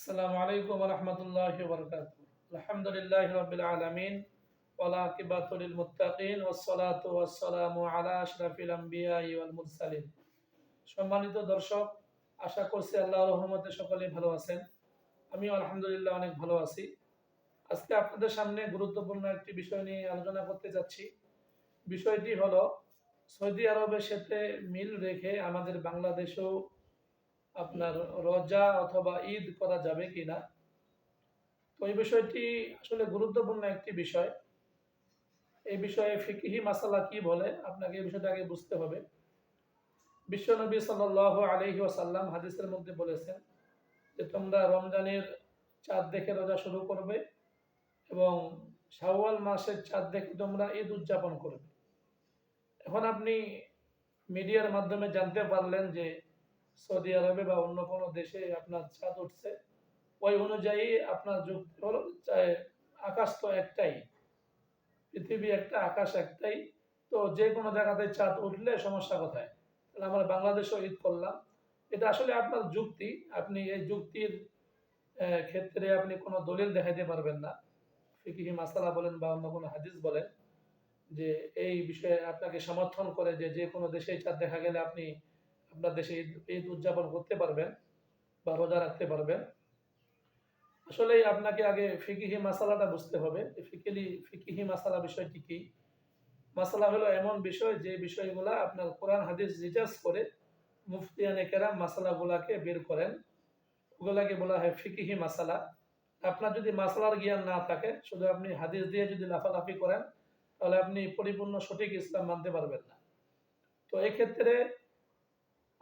আসসালামু আলাইকুম ওয়া রাহমাতুল্লাহি ওয়া বারাকাতুহু। আলহামদুলিল্লাহি রাব্বিল আলামিন ওয়াল আকিবাতু লিল মুত্তাকিন ওয়াস সালাতু ওয়াস সালামু আলা আশরাফিল আমবিয়াই ওয়াল মুরসালিন। সম্মানিত দর্শক, আশা করছি আল্লাহর রহমতে সকলেই ভালো আছেন। আমিও আলহামদুলিল্লাহ অনেক ভালো আছি। আজকে আপনাদের সামনে গুরুত্বপূর্ণ একটি বিষয় নিয়ে আলোচনা করতে যাচ্ছি। বিষয়টি হলো সৌদি আরবের সাথে মিল রেখে আমাদের বাংলাদেশেও আপনার রোজা অথবা ঈদ করা যাবে কিনা। তো এই বিষয়টি আসলে গুরুত্বপূর্ণ একটি বিষয়। এই বিষয়ে ফিকহি মাসালা কি বলে আপনাকে এই বিষয়টা আগে বুঝতে হবে। বিশ্বনবী সাল্লাল্লাহু আলাইহি ওয়াসাল্লাম হাদিসের মধ্যে বলেছেন যে তোমরা রমজানের চাঁদ দেখে রোজা শুরু করবে এবং শাওয়াল মাসের চাঁদ দেখে তোমরা ঈদ উদযাপন করবে। এখন আপনি মিডিয়ার মাধ্যমে জানতে পারলেন যে সৌদি আরবে বা অন্য কোনো দেশে আপনার চাঁদ উঠছে, ওই অনুযায়ী আপনার যুক্তি হলো আকাশ তো একটাই, পৃথিবী একটা, আকাশ একটাই। তো যে কোনো জায়গাতে চাঁদ উঠলে সমস্যা কোথায়? তাহলে আমরা বাংলাদেশেও ঈদ করলাম। এটা আসলে আপনার যুক্তি। আপনি এই যুক্তির ক্ষেত্রে আপনি কোনো দলিল দেখাইতে পারবেন না। ফিকহি মাসালা বলেন বা অন্য কোনো হাদিস বলেন যে এই বিষয়ে আপনাকে সমর্থন করে যে যে কোনো দেশে চাঁদ দেখা গেলে আপনি আপনার দেশে ঈদ ঈদ উদযাপন করতে পারবেন বা রোজা রাখতে পারবেন। আসলে আপনাকে আগে ফিকহি মাসালাটা বুঝতে হবে। ফিকহি মাসালা বিষয়টি কি? মাসালা হলো এমন বিষয় যে বিষয়গুলা আপনার কোরআন হাদিস রিসার্চ করে মুফতিয়ানে কেরাম মাসালাগুলাকে বের করেন, ওগুলাকে বলা হয় ফিকহি মাসালা। আপনার যদি মাসালার জ্ঞান না থাকে, শুধু আপনি হাদিস দিয়ে যদি লাফালাফি করেন, তাহলে আপনি পরিপূর্ণ সঠিক ইসলাম মানতে পারবেন না। তো এক্ষেত্রে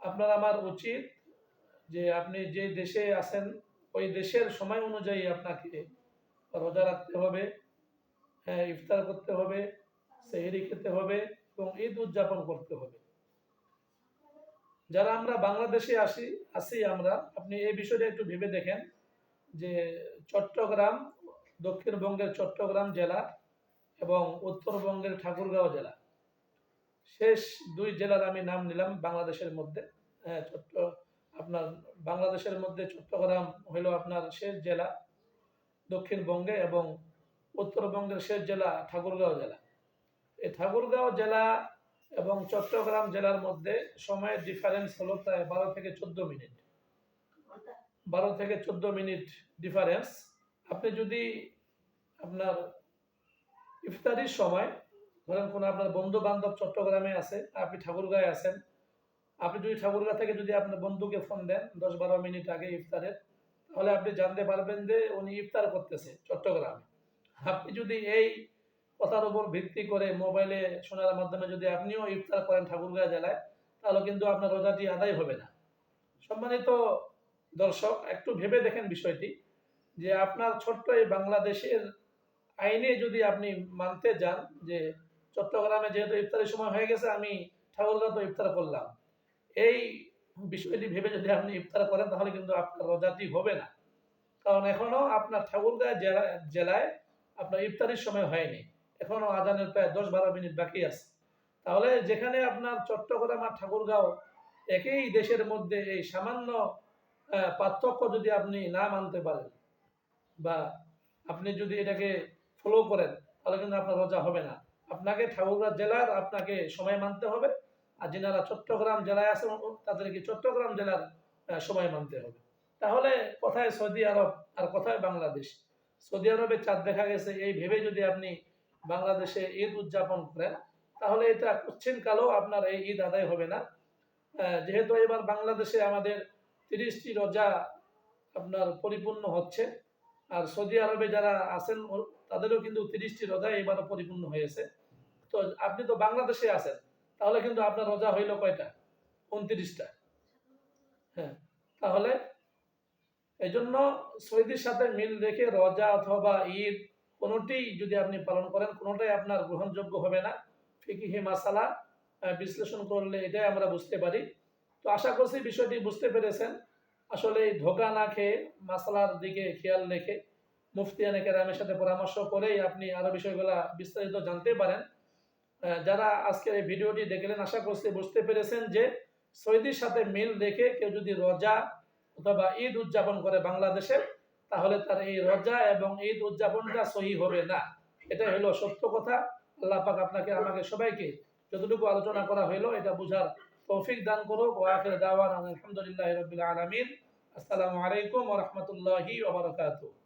আপনার আমার উচিত যে আপনি যে দেশে আছেন ওই দেশের সময় অনুযায়ী আপনাকে রোজা রাখতে হবে, হ্যাঁ, ইফতার করতে হবে, সেহরি খেতে হবে এবং ঈদ উদযাপন করতে হবে। যারা আমরা বাংলাদেশে আসি আমরা, আপনি এই বিষয়টা একটু ভেবে দেখেন যে চট্টগ্রাম, দক্ষিণবঙ্গের চট্টগ্রাম জেলা এবং উত্তরবঙ্গের ঠাকুরগাঁও জেলা, শেষ দুই জেলার আমি নাম নিলাম বাংলাদেশের মধ্যে। হ্যাঁ, আপনার বাংলাদেশের মধ্যে চট্টগ্রাম হইল আপনার শেষ জেলা দক্ষিণবঙ্গে এবং উত্তরবঙ্গের শেষ জেলা ঠাকুরগাঁও জেলা। এই ঠাকুরগাঁও জেলা এবং চট্টগ্রাম জেলার মধ্যে সময়ের ডিফারেন্স হলো প্রায় 12 থেকে 14 মিনিট। 12 থেকে 14 মিনিট ডিফারেন্স। আপনি যদি আপনার ইফতারির সময়, ধরেন কোনো আপনার বন্ধু বান্ধব চট্টগ্রামে আছে, আপনি ঠাকুরগাঁয়ে আছেন, আপনি যদি ঠাকুরগাঁ থেকে যদি আপনার বন্ধুকে ফোন দেন 10-12 মিনিট আগে ইফতারের, তাহলে আপনি জানতে পারবেন যে উনি ইফতার করতেছে চট্টগ্রামে। আপনি যদি এই কথার উপর ভিত্তি করে মোবাইলে শোনার মাধ্যমে যদি আপনিও ইফতার করেন ঠাকুরগাঁও জেলায়, তাহলে কিন্তু আপনার রোজাটি আদায় হবে না। সম্মানিত দর্শক, একটু ভেবে দেখেন বিষয়টি যে আপনার ছোট্ট এই বাংলাদেশের আইনে যদি আপনি মানতে যান যে চট্টগ্রামে যেহেতু ইফতারের সময় হয়ে গেছে, আমি ঠাকুরগাঁও তো ইফতার করলাম, এই বিষয়টি ভেবে যদি আপনি ইফতার করেন, তাহলে কিন্তু আপনার রোজাটি হবে না। কারণ এখনো আপনার ঠাকুরগাঁও জেলায় আপনার ইফতারির সময় হয়নি, এখনো আজানের প্রায় 10-12 মিনিট বাকি আছে। তাহলে যেখানে আপনার চট্টগ্রাম আর ঠাকুরগাঁও একই দেশের মধ্যে, এই সামান্য পার্থক্য যদি আপনি না মানতে পারেন বা আপনি যদি এটাকে ফলো করেন, তাহলে কিন্তু আপনার রোজা হবে না। আপনাকে ঠাকুরগাঁও জেলার আপনাকে সময় মানতে হবে, আর যারা চট্টগ্রাম জেলায় আছেন তাদেরকে চট্টগ্রাম জেলার সময় মানতে হবে। তাহলে কোথায় সৌদি আরব আর কোথায় বাংলাদেশ? সৌদি আরবে চাঁদ দেখা গেছে এই ভেবে যদি আপনি বাংলাদেশে ঈদ উদযাপন করেন, তাহলে এটা কোশ্চিন কালেও আপনার এই ঈদ আদায় হবে না। যেহেতু এবার বাংলাদেশে আমাদের 30টি রোজা আপনার পরিপূর্ণ হচ্ছে, আর সৌদি আরবে যারা আছেন তাদেরও কিন্তু 30টি রোজা এবারও পরিপূর্ণ হয়েছে। তো আপনি তো বাংলাদেশে আছেন, তাহলে কিন্তু আপনার রোজা হইল কয়টা? 29টা। হ্যাঁ, তাহলে এই জন্য সৌদির সাথে মিল রেখে রোজা অথবা ঈদ কোনোটি যদি আপনি পালন করেন, কোনোটাই আপনার গ্রহণযোগ্য হবে না। ফিকহি মাসালা বিশ্লেষণ করলে এটাই আমরা বুঝতে পারি। তো আশা করছি বিষয়টি বুঝতে পেরেছেন। আসলে ধোঁকা না খেয়ে মাসালার দিকে খেয়াল রেখে মুফতিয়ানে কেরামের সাথে পরামর্শ করেই আপনি আরো বিষয়গুলা বিস্তারিত জানতে পারেন। যারা আজকের এই ভিডিওটি দেখলেন, আশা করছি বুঝতে পেরেছেন যে সৌদির সাথে মিল রেখে কেউ যদি রোজা অথবা ঈদ উদযাপন করে বাংলাদেশে, তাহলে তার এই রোজা এবং ঈদ উদযাপনটা সহি হবে না। এটাই হলো সত্য কথা। আল্লাহ পাক আপনাকে আমাকে সবাইকে যতটুকু আলোচনা করা হলো এটা বুঝার তৌফিক দান করুক। ওয়া আখির দাওয়ানা আলহামদুলিল্লাহি রাব্বিল আলামিন। আসসালামু আলাইকুম ওয়া রাহমাতুল্লাহি ওয়া বারাকাতুহু।